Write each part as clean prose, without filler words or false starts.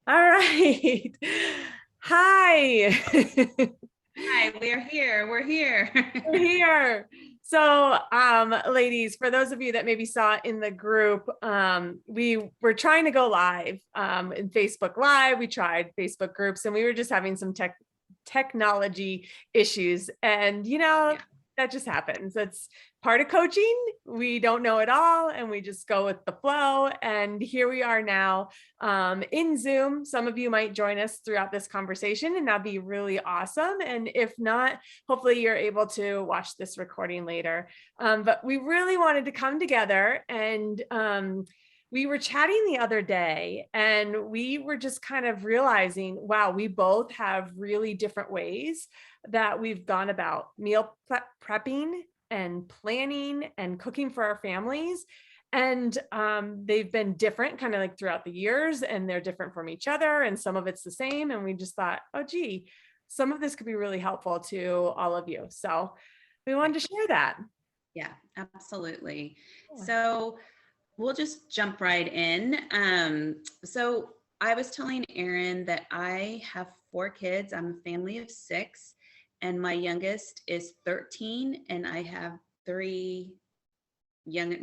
All right. Hi. Hi, we're here. We're here. We're here. So, ladies, for those of you that maybe saw it in the group, we were trying to go live in Facebook Live. We tried Facebook groups and we were just having some technology issues. And, Yeah. that just happens. That's part of coaching. We don't know it all and we just go with the flow. And here we are now in Zoom. Some of you might join us throughout this conversation and that'd be really awesome. And if not, hopefully you're able to watch this recording later. But we really wanted to come together and we were chatting the other day and we were just kind of realizing, wow, we both have really different ways that we've gone about meal prepping and planning and cooking for our families. And they've been different kind of like throughout the years and they're different from each other. And some of it's the same. And we just thought, oh, gee, some of this could be really helpful to all of you. So we wanted to share that. Yeah, absolutely. Yeah. So we'll just jump right in. So I was telling Erin that I have 4 kids. I'm a family of 6, and my youngest is 13, and I have 3 young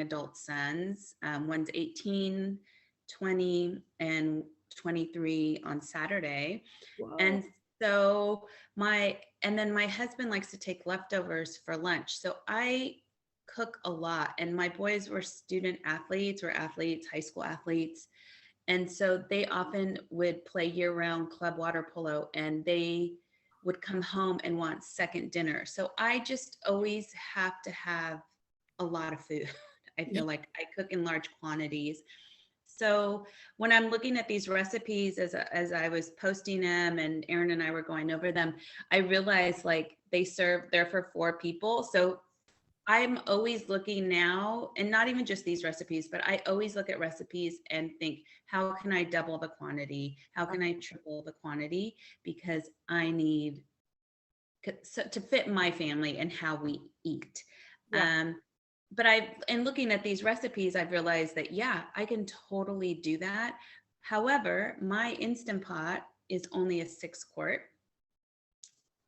adult sons. One's 18, 20, and 23 on Saturday. Wow. And so then my husband likes to take leftovers for lunch. So I cook a lot, and my boys were student athletes or athletes, high school athletes. And so they often would play year-round club water polo, and they would come home and want second dinner. So I just always have to have a lot of food. I feel like I cook in large quantities. So when I'm looking at these recipes as I was posting them and Erin and I were going over them, I realized like they're for 4 people. So I'm always looking now, and not even just these recipes, but I always look at recipes and think, how can I double the quantity? How can I triple the quantity? Because I need to fit my family and how we eat. Yeah. But in looking at these recipes, I've realized that, yeah, I can totally do that. However, my Instant Pot is only a 6-quart.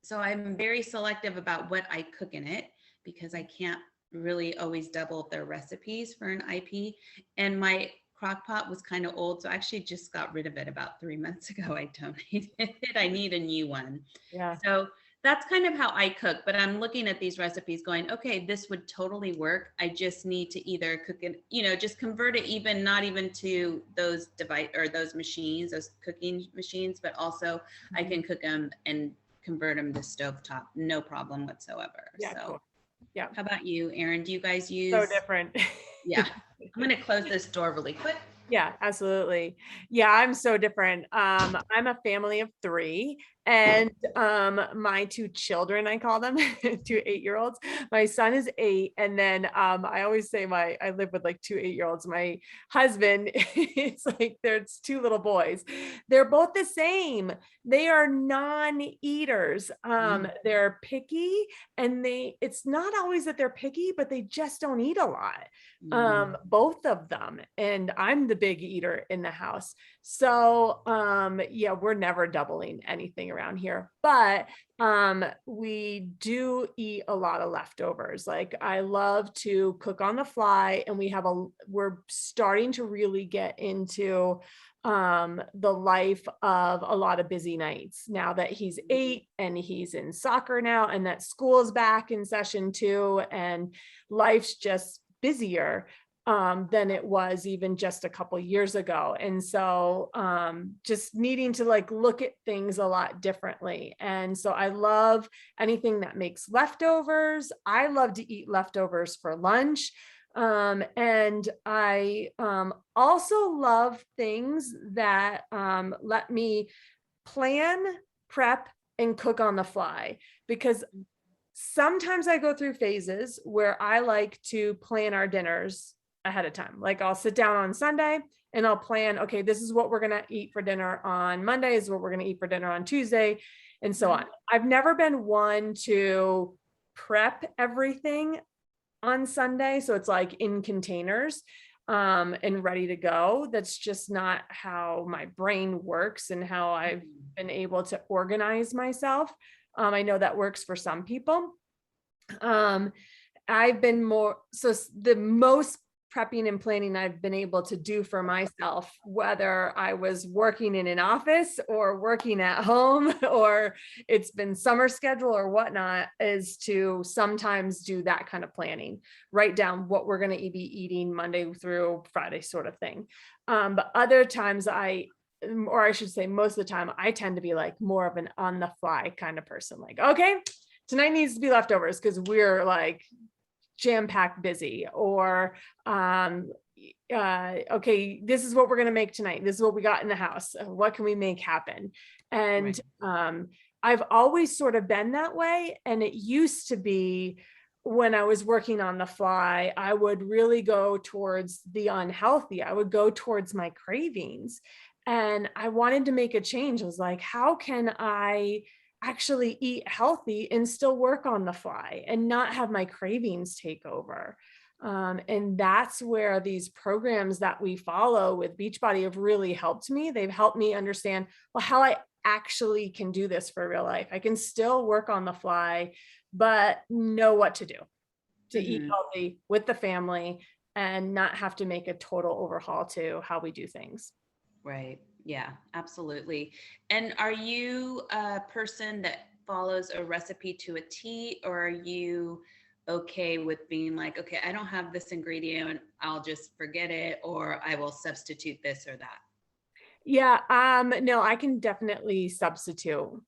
So I'm very selective about what I cook in it because I can't really always double their recipes for an IP. And my crock pot was kind of old. So I actually just got rid of it about 3 months ago. I donated it. I need a new one. Yeah. So that's kind of how I cook, but I'm looking at these recipes going, okay, this would totally work. I just need to either cook it, just convert it even, not even to those device or those machines, those cooking machines, but also I can cook them and convert them to stovetop, no problem whatsoever. Yeah. So Cool. Yeah. how about you, Erin? Do you guys use? So different. Yeah. I'm going to close this door really quick. Yeah, absolutely. Yeah, I'm so different. I'm a family of 3 and my 2 children, I call them 2 8-year-olds. My son is 8 and then I always say I live with like 2 8-year-olds. My husband, it's like there's 2 little boys. They're both the same. They are non-eaters. They're picky and it's not always that they're picky, but they just don't eat a lot. Both of them, and I'm the big eater in the house. So yeah, we're never doubling anything around here, but we do eat a lot of leftovers. Like I love to cook on the fly, and we're starting to really get into the life of a lot of busy nights now that he's 8 and he's in soccer now, and that school's back in session too, and life's just busier than it was even just a couple years ago. And so just needing to like look at things a lot differently. And so I love anything that makes leftovers. I love to eat leftovers for lunch. And I also love things that let me plan, prep, and cook on the fly, because sometimes I go through phases where I like to plan our dinners ahead of time. Like I'll sit down on Sunday and I'll plan, okay, this is what we're going to eat for dinner on Monday, is what we're going to eat for dinner on Tuesday, and so on. I've never been one to prep everything on Sunday. So it's like in containers and ready to go. That's just not how my brain works and how I've Mhm. been able to organize myself. I know that works for some people. Um, I've been more, so the most prepping and planning I've been able to do for myself, whether I was working in an office or working at home, or it's been summer schedule or whatnot, is to sometimes do that kind of planning, write down what we're going to be eating Monday through Friday sort of thing. But other times or I should say most of the time, I tend to be like more of an on the fly kind of person. Like, okay, tonight needs to be leftovers because we're like jam-packed busy, or okay, this is what we're going to make tonight, this is what we got in the house, what can we make happen. And Right. I've always sort of been that way, and it used to be when I was working on the fly, I would really go towards the unhealthy, I would go towards my cravings, and I wanted to make a change. I was like, how can I actually eat healthy and still work on the fly and not have my cravings take over? And that's where these programs that we follow with Beachbody have really helped me. They've helped me understand, well, how I actually can do this for real life. I can still work on the fly, but know what to do to eat Mhm. healthy with the family and not have to make a total overhaul to how we do things. Right. Yeah, absolutely. And are you a person that follows a recipe to a T, or are you okay with being like, okay, I don't have this ingredient, I'll just forget it, or I will substitute this or that? Yeah, no, I can definitely substitute.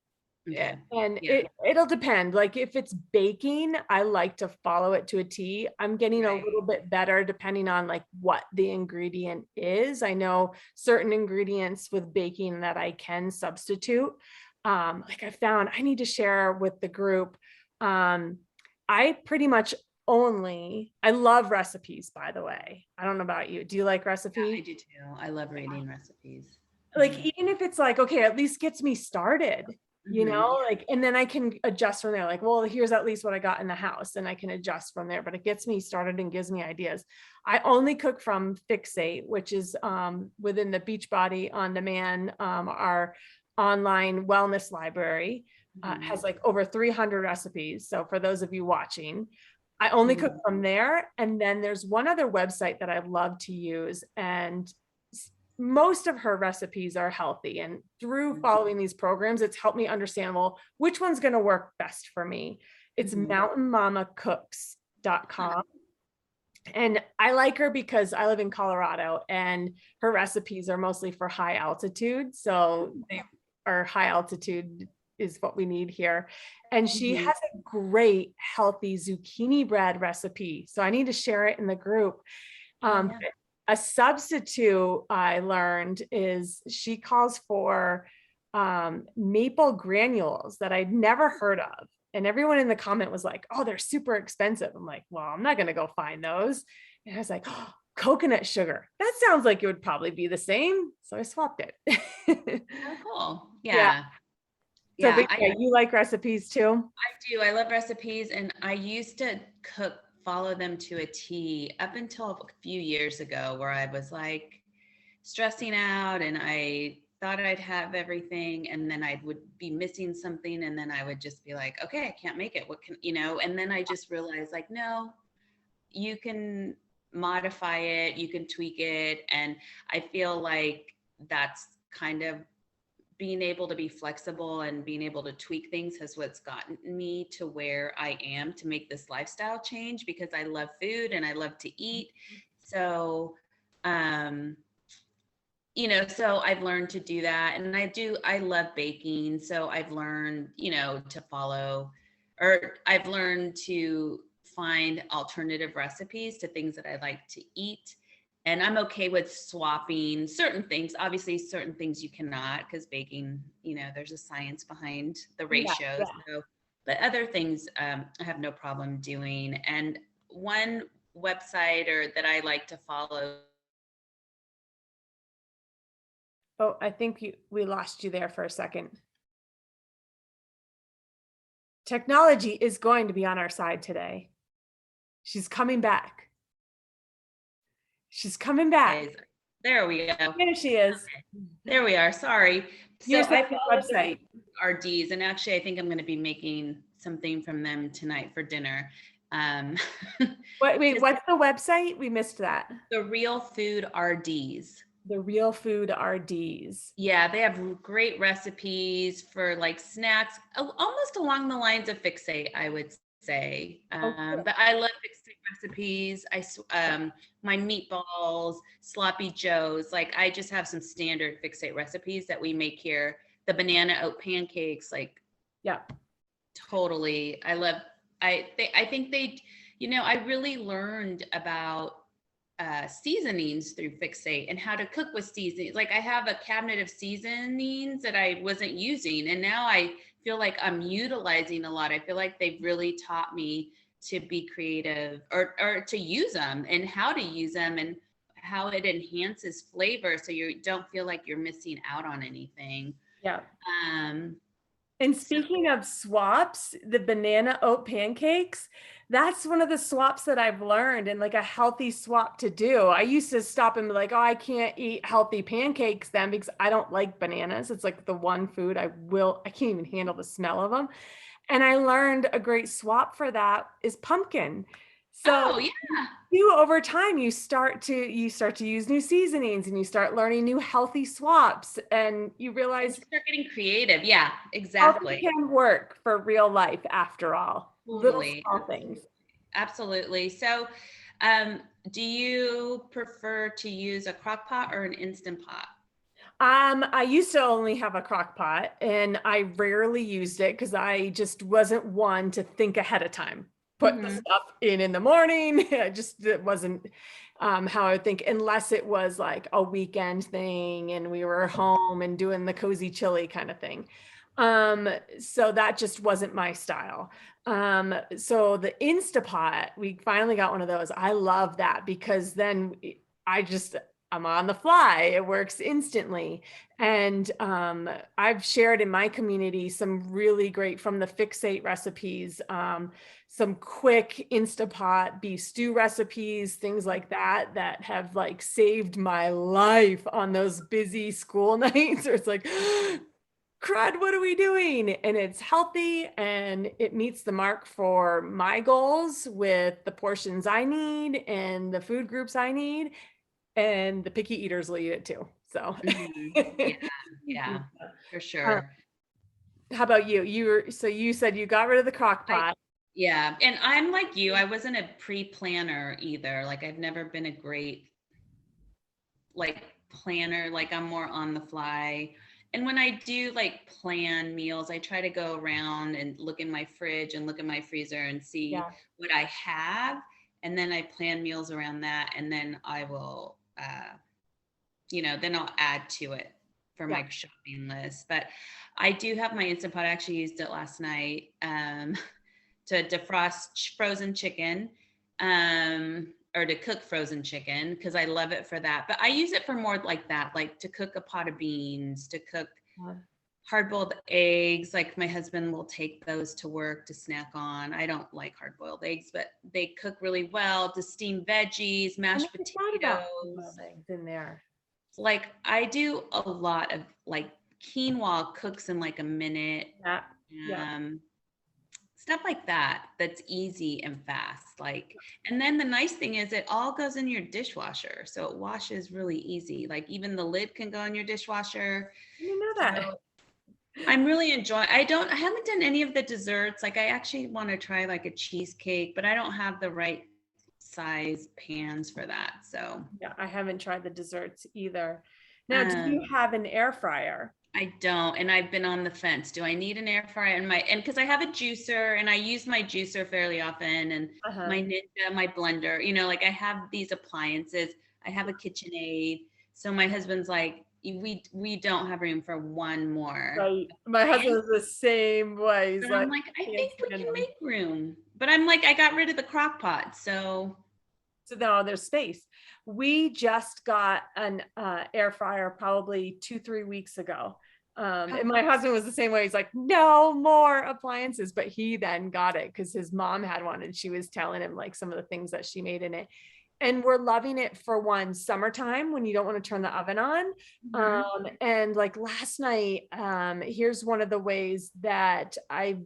Yeah, Okay. and Yeah. it'll depend. Like if it's baking, I like to follow it to a T. I'm getting a Right. little bit better depending on like what the ingredient is. I know certain ingredients with baking that I can substitute. Like I found I need to share with the group. Um, I pretty much I love recipes, by the way. I don't know about you. Do you like Yeah, recipes? I do too. I love reading recipes. Like Hmm. even if it's like, okay, at least gets me started, Hmm. like, and then I can adjust from there. Like, well, here's at least what I got in the house, and I can adjust from there, but it gets me started and gives me ideas. I only cook from Fixate, which is within the Beachbody On Demand, our online wellness library. Hmm. Has like over 300 recipes. So for those of you watching, I only cook Hmm. from there. And then there's one other website that I love to use, and most of her recipes are healthy. And through following these programs, it's helped me understand, well, which one's going to work best for me. It's Hmm. mountainmamacooks.com. And I like her because I live in Colorado and her recipes are mostly for high altitude. So they are high altitude is what we need here. And she Hmm. has a great healthy zucchini bread recipe. So I need to share it in the group. Oh Um, yeah. a substitute I learned is she calls for maple granules that I'd never heard of. And everyone in the comment was like, oh, they're super expensive. I'm like, well, I'm not going to go find those. And I was like, oh, coconut sugar. That sounds like it would probably be the same. So I swapped it. Oh, cool. Yeah. Yeah. So, Yeah. but yeah, you like recipes too? I do. I love recipes, and I used to follow them to a T up until a few years ago, where I was like stressing out and I thought I'd have everything, and then I would be missing something, and then I would just be like, okay, I can't make it. What can, and then I just realized, like, no, you can modify it, you can tweak it. And I feel like that's kind of being able to be flexible and being able to tweak things has what's gotten me to where I am to make this lifestyle change, because I love food and I love to eat. So, um, so I've learned to do that. And I love baking. So I've learned, to follow, or I've learned to find alternative recipes to things that I like to eat. And I'm okay with swapping certain things. Obviously, certain things you cannot, because baking, there's a science behind the Yeah. ratios. Yeah. So, but other things I have no problem doing. And one website or that I like to follow. Oh, I think we lost you there for a second. Technology is going to be on our side today. She's coming back. She's coming back. Okay, there we go. There she is. There we are. Sorry. You So said I the followed website. the RDs, and actually, I think I'm going to be making something from them tonight for dinner. Um, Wait, just what's the website? We missed that. the Real Food RDs. The Real Food RDs. Yeah, they have great recipes for like snacks, almost along the lines of Fixate, I would say. Okay. But I love Fixate recipes. My meatballs, sloppy joes. Like I just have some standard Fixate recipes that we make here. The banana oat pancakes, like Yeah. totally. I think they, I really learned about seasonings through Fixate and how to cook with seasonings. Like I have a cabinet of seasonings that I wasn't using, and now I feel like I'm utilizing a lot. I feel like they've really taught me to be creative or to use them and how to use them and how it enhances flavor so you don't feel like you're missing out on anything. Yeah. Um, And so speaking of swaps, the banana oat pancakes, that's one of the swaps that I've learned and like a healthy swap to do. I used to stop and be like, oh, I can't eat healthy pancakes then because I don't like bananas. It's like the one food I can't even handle the smell of them. And I learned a great swap for that is pumpkin. So oh yeah. you over time you start to use new seasonings and you start learning new healthy swaps and you And realize start getting creative. Yeah, healthy exactly. can work for real life after all. Little Totally. small things. Absolutely. So, do you prefer to use a crock pot or an Instant Pot? I used to only have a crock pot and I rarely used it because I just wasn't one to think ahead of time. Put the Mhm. stuff in the morning. It wasn't how I would think unless it was like a weekend thing and we were home and doing the cozy chili kind of thing. So that just wasn't my style. So the Instapot, we finally got one of those. I love that because then I just I'm on the fly. It works instantly. And I've shared in my community some really great from the Fixate recipes, some quick Instapot beef stew recipes, things like that, that have like saved my life on those busy school nights. Or it's like, crud, what are we doing? And it's healthy and it meets the mark for my goals with the portions I need and the food groups I need and the picky eaters will eat it too. So, Mhm. Yeah, yeah, for Uh, sure. how about you? So you said you got rid of the crock I pot. Yeah, and I'm like you. I wasn't a pre-planner either. Like I've never been a great like planner. Like I'm more on the fly. And when I do like plan meals, I try to go around and look in my fridge and look in my freezer and see Yeah. what I have. And then I plan meals around that. And then I will, then I'll add to it for Yeah. my shopping list. But I do have my Instant Pot. I actually used it last night to defrost frozen chicken. Or to cook frozen chicken because I love it for that. But I use it for more like that, like to cook a pot of beans, to cook hard-boiled eggs. Like my husband will take those to work to snack on. I don't like hard-boiled eggs, but they cook really well. To steam veggies, I mashed never thought about potatoes. eggs in there. Like I do a lot of like quinoa cooks in like a minute. Yeah. Yeah. Um, Stuff like that that's easy and fast. Like, and then the nice thing is it all goes in your dishwasher, so it washes really easy. Like even the lid can go in your dishwasher. I didn't know that. So I'm really enjoying. I haven't done any of the desserts. Like I actually want to try like a cheesecake, but I don't have the right size pans for that. So Yeah, I haven't tried the desserts either. Now, do you um have an air fryer? I don't, and I've been on the fence. Do I need an air fryer? And because I have a juicer and I use my juicer fairly often, and Uh-huh. my Ninja, my blender, like I have these appliances. I have a KitchenAid. So my husband's like, we don't have room for one more Right. My husband appliance. is the same way. He's But like, I'm like, I can't think we stand can them. make room. But I'm like, I got rid of the crock pot. So So now there's space. We just got an air fryer probably 2, 3 weeks ago. And my husband was the same way. He's like, no more appliances, but he then got it because his mom had one and she was telling him like some of the things that she made in it. And we're loving it for one, summertime when you don't want to turn the oven on. And like last night, here's one of the ways that I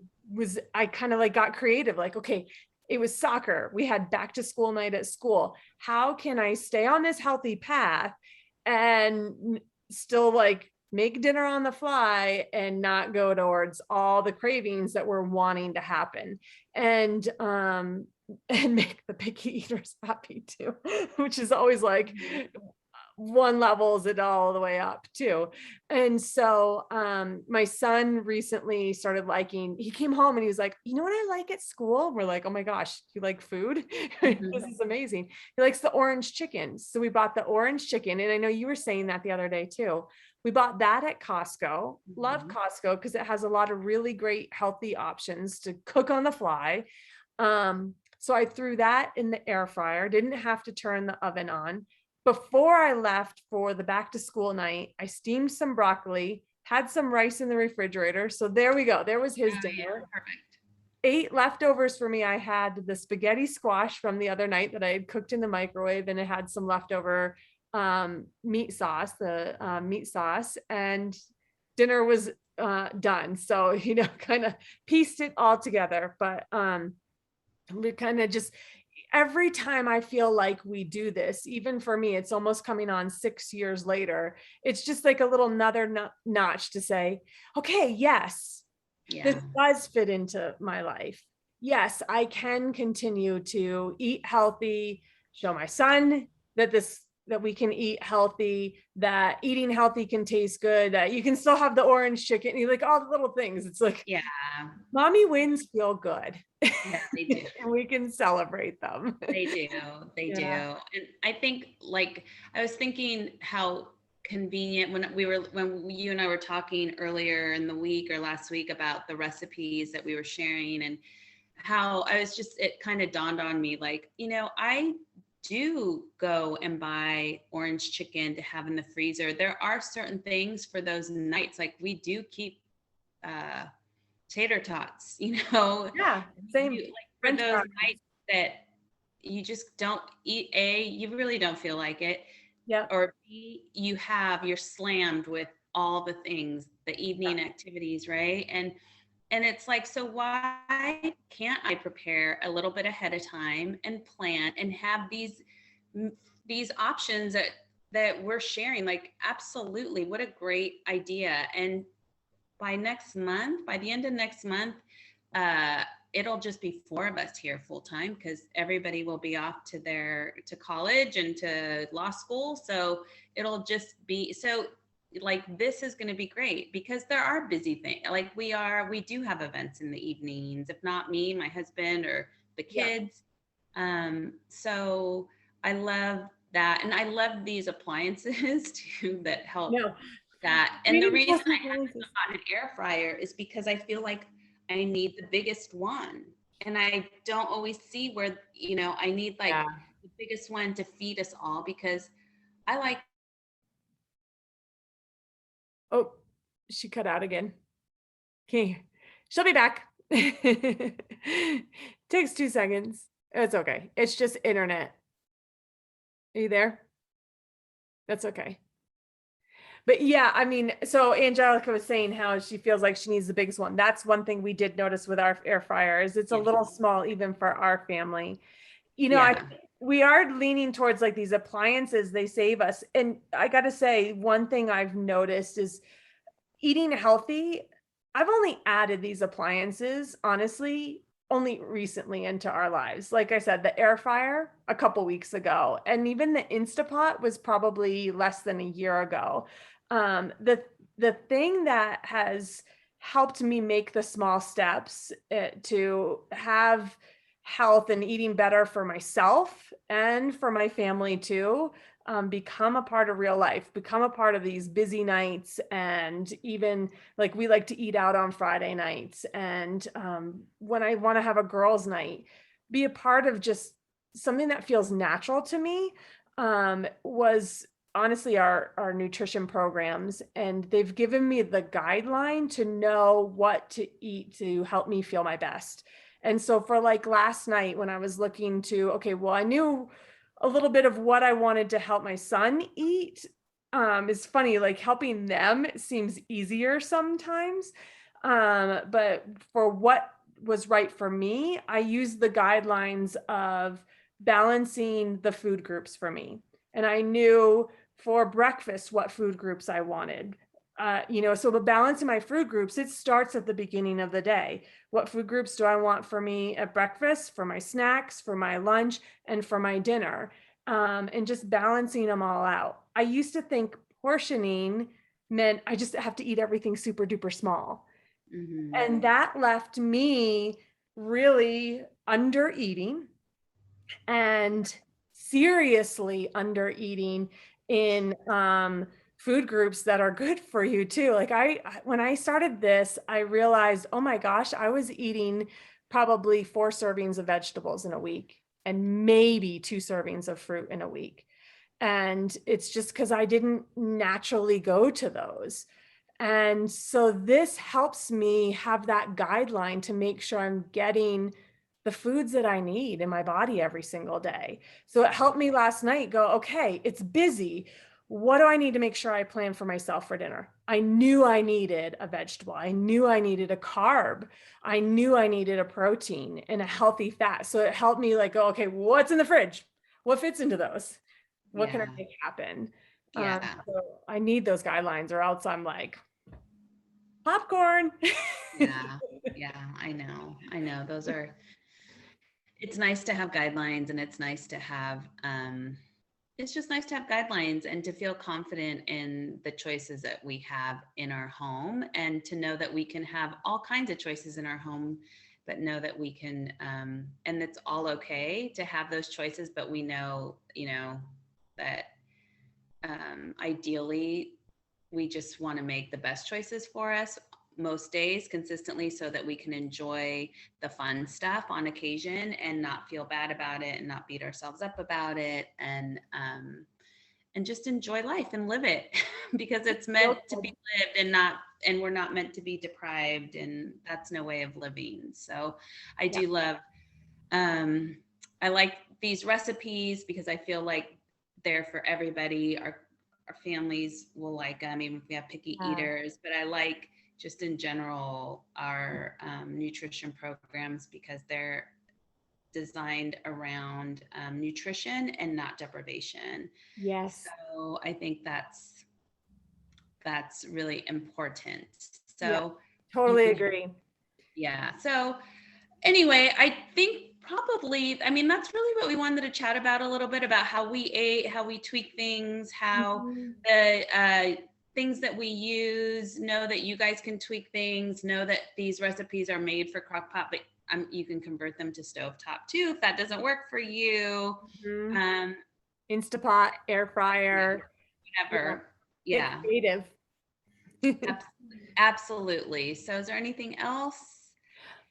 kind of like got creative, like, okay, it was soccer. We had back to school night at school. How can I stay on this healthy path and still like make dinner on the fly and not go towards all the cravings that we're wanting to happen? And make the picky eaters happy too, which is always like one levels it all the way up too. And so my son recently started liking, he came home and he was like, you know what I like at school? We're like, oh my gosh, you like food? This is amazing. He likes the orange chicken. So we bought the orange chicken. And I know you were saying that the other day too. We bought that at Costco. Love Costco because it has a lot of really great healthy options to cook on the fly. So I threw that in the air fryer, didn't have to turn the oven on. Before I left for the back to school night, I steamed some broccoli, had some rice in the refrigerator. So there we go. There was his dinner. Perfect. 8 leftovers for me. I had the spaghetti squash from the other night that I had cooked in the microwave, and it had some leftover meat sauce, and dinner was done. So, kind of pieced it all together. But we kind of just, every time I feel like we do this, even for me, it's almost coming on 6 years later. It's just like a little another notch to say, okay, yes, this does fit into my life. Yes, I can continue to eat healthy, show my son that we can eat healthy, that eating healthy can taste good, that you can still have the orange chicken, you like all the little things. It's like, mommy wins feel good. Yeah, they do. And we can celebrate them. They do. They do. And I think, like, I was thinking how convenient when you and I were talking earlier in the week or last week about the recipes that we were sharing, and how it kind of dawned on me, like, I do go and buy orange chicken to have in the freezer. There are certain things for those nights. Like we do keep tater tots, Yeah, same. like for French those fries. nights that you just don't eat, you really don't feel like it. Yeah. Or B, you're slammed with all the things, the evening activities, right? And it's like, so why can't I prepare a little bit ahead of time and plan and have these options that we're sharing? Like, absolutely, what a great idea. And by the end of next month, it'll just be 4 of us here full time because everybody will be off to college and to law school. So it'll just be like, this is going to be great because there are busy things. Like we do have events in the evenings, if not me, my husband, or the kids. So I love that. And I love these appliances too that help that. And the reason I haven't gotten an air fryer is because I feel like I need the biggest one. And I don't always see where, I need like the biggest one to feed us all, because I like. Oh, she cut out again. Okay, she'll be back. Takes 2 seconds. It's okay. It's just internet. Are you there? That's okay. But yeah, I mean, so Angelica was saying how she feels like she needs the biggest one. That's one thing we did notice with our air fryer is it's a little small even for our family. We are leaning towards like these appliances, they save us. And I got to say, one thing I've noticed is eating healthy. I've only added these appliances, honestly, only recently into our lives. Like I said, the air fryer a couple weeks ago, and even the Instapot was probably less than a year ago. The thing that has helped me make the small steps to have health and eating better for myself and for my family too, become a part of real life, become a part of these busy nights. And even like we like to eat out on Friday nights. And when I want to have a girls' night, be a part of just something that feels natural to me, was honestly our nutrition programs, and they've given me the guideline to know what to eat to help me feel my best. And so for like last night when I was looking to, okay, well, I knew a little bit of what I wanted to help my son eat. It's funny, like helping them seems easier sometimes. But for what was right for me, I used the guidelines of balancing the food groups for me. And I knew for breakfast what food groups I wanted. So the balance in my food groups, it starts at the beginning of the day. What food groups do I want for me at breakfast, for my snacks, for my lunch, and for my dinner? And just balancing them all out. I used to think portioning meant I just have to eat everything super duper small. Mhm. And that left me really under eating and seriously under eating in food groups that are good for you too. Like when I started this, I realized, oh my gosh, I was eating probably 4 servings of vegetables in a week and maybe 2 servings of fruit in a week. And it's just because I didn't naturally go to those. And so this helps me have that guideline to make sure I'm getting the foods that I need in my body every single day. So it helped me last night go, okay, it's busy. What do I need to make sure I plan for myself for dinner? I knew I needed a vegetable. I knew I needed a carb. I knew I needed a protein and a healthy fat. So it helped me like, go, okay, what's in the fridge? What fits into those? What can I Yeah. make happen? Yeah. So I need those guidelines or else I'm like, popcorn. Yeah. Yeah. I know. I know. Those are, it's nice to have guidelines, and it's nice to have, it's just nice to have guidelines and to feel confident in the choices that we have in our home, and to know that we can have all kinds of choices in our home, but know that we can, and it's all okay to have those choices, but we know, that ideally we just want to make the best choices for us most days consistently, so that we can enjoy the fun stuff on occasion and not feel bad about it and not beat ourselves up about it, and just enjoy life and live it because it's meant to be lived, and we're not meant to be deprived, and that's no way of living. So I Yeah. do love, um I like these recipes because I feel like they're for everybody. Our families will like them, even if we have picky Yeah. eaters. But I like, just in general, our nutrition programs because they're designed around nutrition and not deprivation. Yes. So I think that's really important. Yeah. So you Totally can, agree. yeah. So anyway, I think probably, I mean, that's really what we wanted to chat about a little bit, about how we ate, how we tweak things, how Mhm. the things that we use, know that you guys can tweak things, know that these recipes are made for crock pot, but you can convert them to stovetop too if that doesn't work for you. Mhm. Um, Instapot, air yeah, fryer. Yeah. whatever. Get Yeah, creative. absolutely. So is there anything else?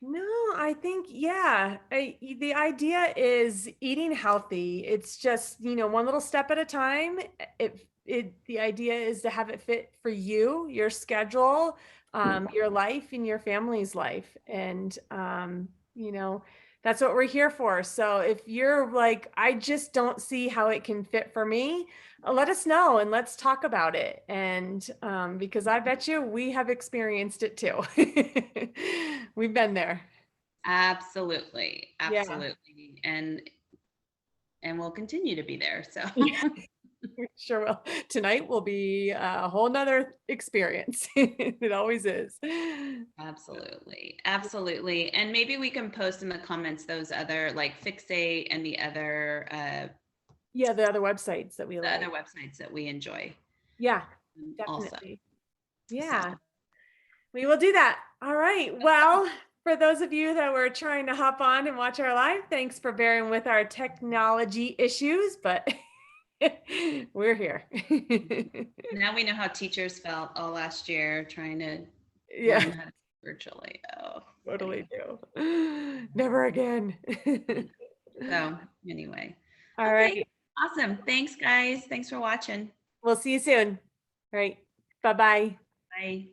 No, I think, yeah, the idea is eating healthy. It's just, one little step at a time. The idea is to have it fit for you, your schedule, your life and your family's life. And, that's what we're here for. So if you're like, I just don't see how it can fit for me, let us know and let's talk about it. And because I bet you we have experienced it too. We've been there. Absolutely, Yeah. absolutely. And we'll continue to be there. So Yeah, we sure will. Tonight will be a whole nother experience. It always is. absolutely, absolutely. And maybe we can post in the comments those other, like Fixate, and Yeah, the other websites that we the other like. websites that we enjoy Yeah, also. definitely. So Yeah, we will do that. All right. Well, for those of you that were trying to hop on and watch our live, thanks for bearing with our technology issues, but we're here. now we know how teachers felt all last year trying to Yeah, learn how to virtually. Oh, totally anyway. do. Never again. So anyway, All okay, right. awesome. Thanks, guys. Thanks for watching. We'll see you soon. All right. Bye-bye. Bye.